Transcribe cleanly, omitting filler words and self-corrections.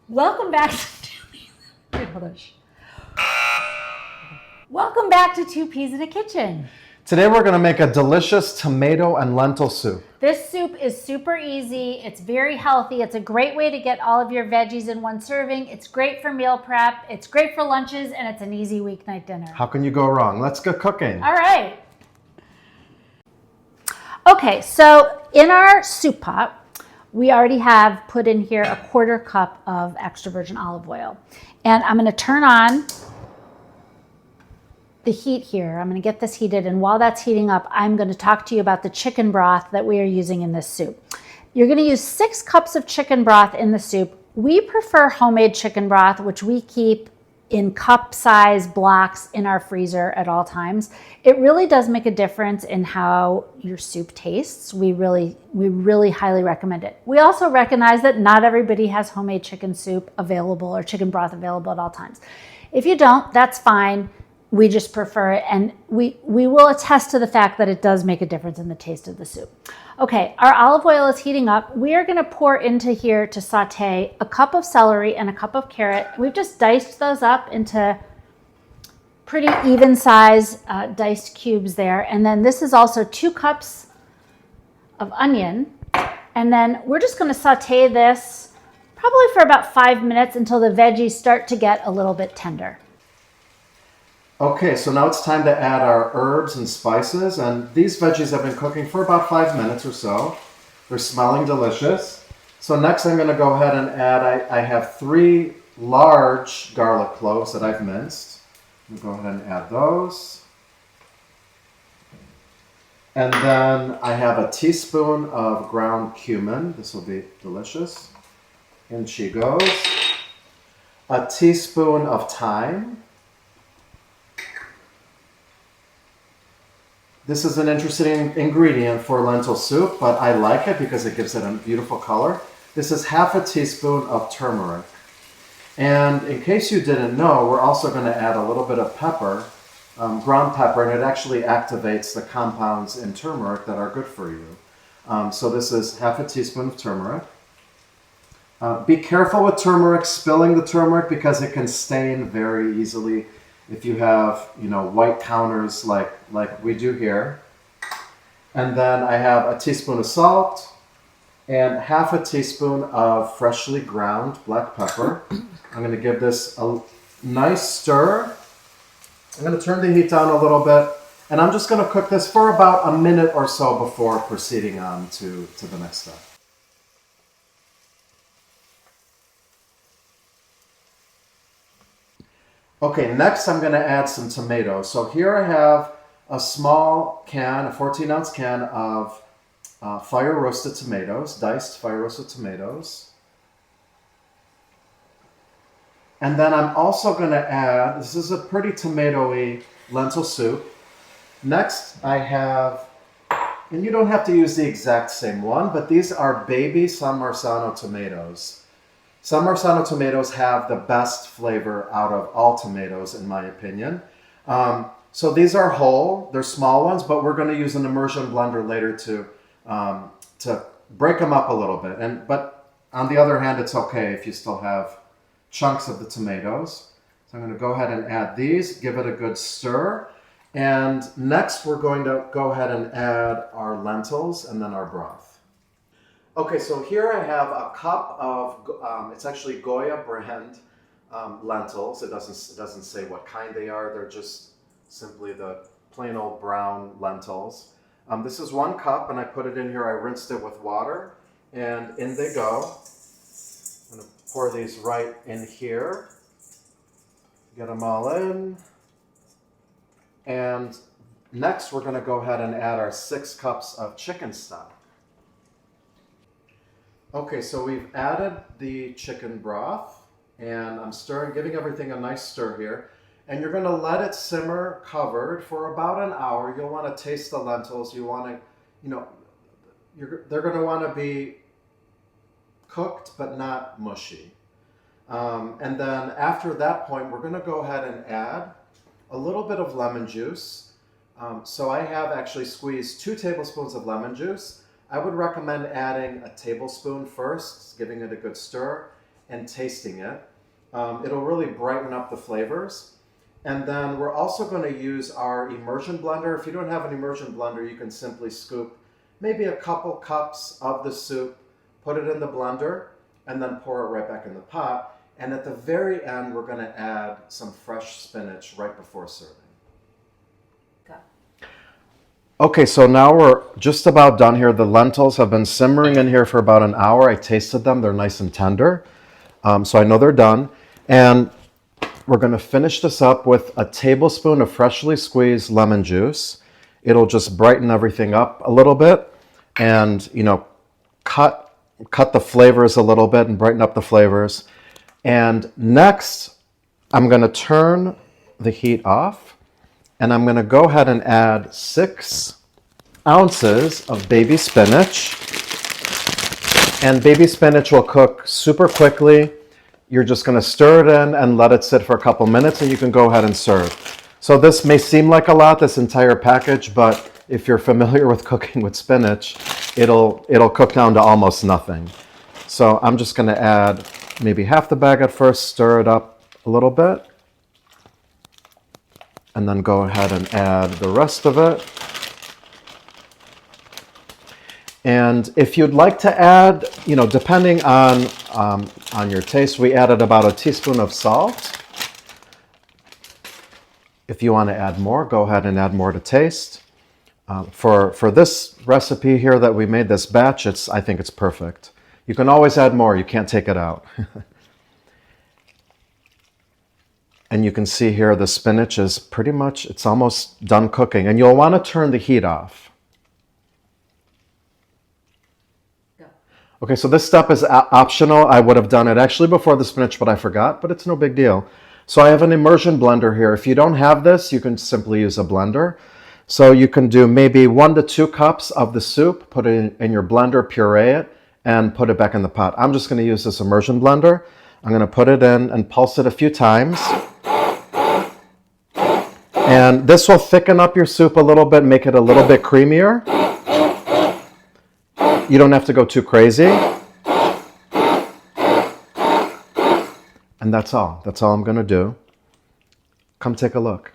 Welcome back to Wait, hold on. Welcome back to Two Peas in a Kitchen. Today we're going to make a delicious tomato and lentil soup. This soup is super easy. It's very healthy. It's a great way to get all of your veggies in one serving. It's great for meal prep. It's great for lunches, and it's an easy weeknight dinner. How can you go wrong? Let's get cooking. All right. Okay, so in our soup pot, we already have put in here a 1/4 cup of extra virgin olive oil. And I'm going to turn on the heat here. I'm going to get this heated, and while that's heating up, I'm going to talk to you about the chicken broth that we are using in this soup. You're going to use 6 cups of chicken broth in the soup. We prefer homemade chicken broth, which we keep in cup size blocks in our freezer at all times. It really does make a difference in how your soup tastes. We really highly recommend it. We also recognize that not everybody has homemade chicken soup available or chicken broth available at all times. If you don't, that's fine. We just prefer it, and we will attest to the fact that it does make a difference in the taste of the soup. Okay, our olive oil is heating up. We are going to pour into here to saute a cup of celery and a cup of carrot. We've just diced those up into pretty even size diced cubes there. And then this is also 2 cups of onion. And then we're just going to saute this probably for about 5 minutes until the veggies start to get a little bit tender. Okay, so now it's time to add our herbs and spices, and these veggies have been cooking for about 5 minutes or so. They're smelling delicious. So next I'm going to go ahead and add, I have 3 large garlic cloves that I've minced. I'm going to go ahead and add those. And then I have a teaspoon of ground cumin. This will be delicious. In she goes. A teaspoon of thyme. This is an interesting ingredient for lentil soup, but I like it because it gives it a beautiful color. This is half a teaspoon of turmeric. And in case you didn't know, we're also going to add a little bit of pepper, ground pepper, and it actually activates the compounds in turmeric that are good for you. So this is half a teaspoon of turmeric. Be careful with turmeric, spilling the turmeric, because it can stain very easily if you have, white counters like we do here. And then I have a teaspoon of salt and half a teaspoon of freshly ground black pepper. I'm going to give this a nice stir. I'm going to turn the heat down a little bit, and I'm just going to cook this for about a minute or so before proceeding on to the next step. Okay, next I'm going to add some tomatoes. So here I have a small can, a 14-ounce can of fire-roasted tomatoes, diced fire-roasted tomatoes. And then I'm also going to add, this is a pretty tomatoey lentil soup. Next I have, and you don't have to use the exact same one, but these are baby San Marzano tomatoes. San Marzano tomatoes have the best flavor out of all tomatoes, in my opinion. So these are whole. They're small ones, but we're going to use an immersion blender later to break them up a little bit. But on the other hand, it's okay if you still have chunks of the tomatoes. So I'm going to go ahead and add these, give it a good stir. And next, we're going to go ahead and add our lentils and then our broth. Okay, so here I have a cup of, it's actually Goya brand lentils. It doesn't say what kind they are. They're just simply the plain old brown lentils. This is 1 cup, and I put it in here. I rinsed it with water, and in they go. I'm going to pour these right in here. Get them all in. And next, we're going to go ahead and add our 6 cups of chicken stock. Okay, so we've added the chicken broth, and I'm stirring, giving everything a nice stir here. And you're going to let it simmer covered for about an hour. You'll want to taste the lentils. You want to, they're going to want to be cooked but not mushy. And then after that point, we're going to go ahead and add a little bit of lemon juice. So I have actually squeezed 2 tablespoons of lemon juice. I would recommend adding a tablespoon first, giving it a good stir, and tasting it. It'll really brighten up the flavors. And then we're also going to use our immersion blender. If you don't have an immersion blender, you can simply scoop maybe a couple cups of the soup, put it in the blender, and then pour it right back in the pot. And at the very end, we're going to add some fresh spinach right before serving. Okay, so now we're just about done here. The lentils have been simmering in here for about an hour. I tasted them. They're nice and tender. So I know they're done. And we're going to finish this up with a tablespoon of freshly squeezed lemon juice. It'll just brighten everything up a little bit and, you know, cut the flavors a little bit and brighten up the flavors. And next, I'm going to turn the heat off. And I'm going to go ahead and add 6 ounces of baby spinach. And baby spinach will cook super quickly. You're just going to stir it in and let it sit for a couple minutes, and you can go ahead and serve. So this may seem like a lot, this entire package, but if you're familiar with cooking with spinach, it'll cook down to almost nothing. So I'm just going to add maybe half the bag at first, stir it up a little bit. And then go ahead and add the rest of it. And if you'd like to add, you know, depending on your taste, we added about a teaspoon of salt. If you want to add more, go ahead and add more to taste. For this recipe here that we made, this batch, I think it's perfect. You can always add more, you can't take it out. And you can see here the spinach is pretty much, it's almost done cooking. And you'll want to turn the heat off. Go. Okay, so this step is optional. I would have done it actually before the spinach, but I forgot, but it's no big deal. So I have an immersion blender here. If you don't have this, you can simply use a blender. So you can do maybe 1 to 2 cups of the soup, put it in your blender, puree it, and put it back in the pot. I'm just going to use this immersion blender. I'm going to put it in and pulse it a few times. And this will thicken up your soup a little bit, make it a little bit creamier. You don't have to go too crazy. And that's all. That's all I'm going to do. Come take a look.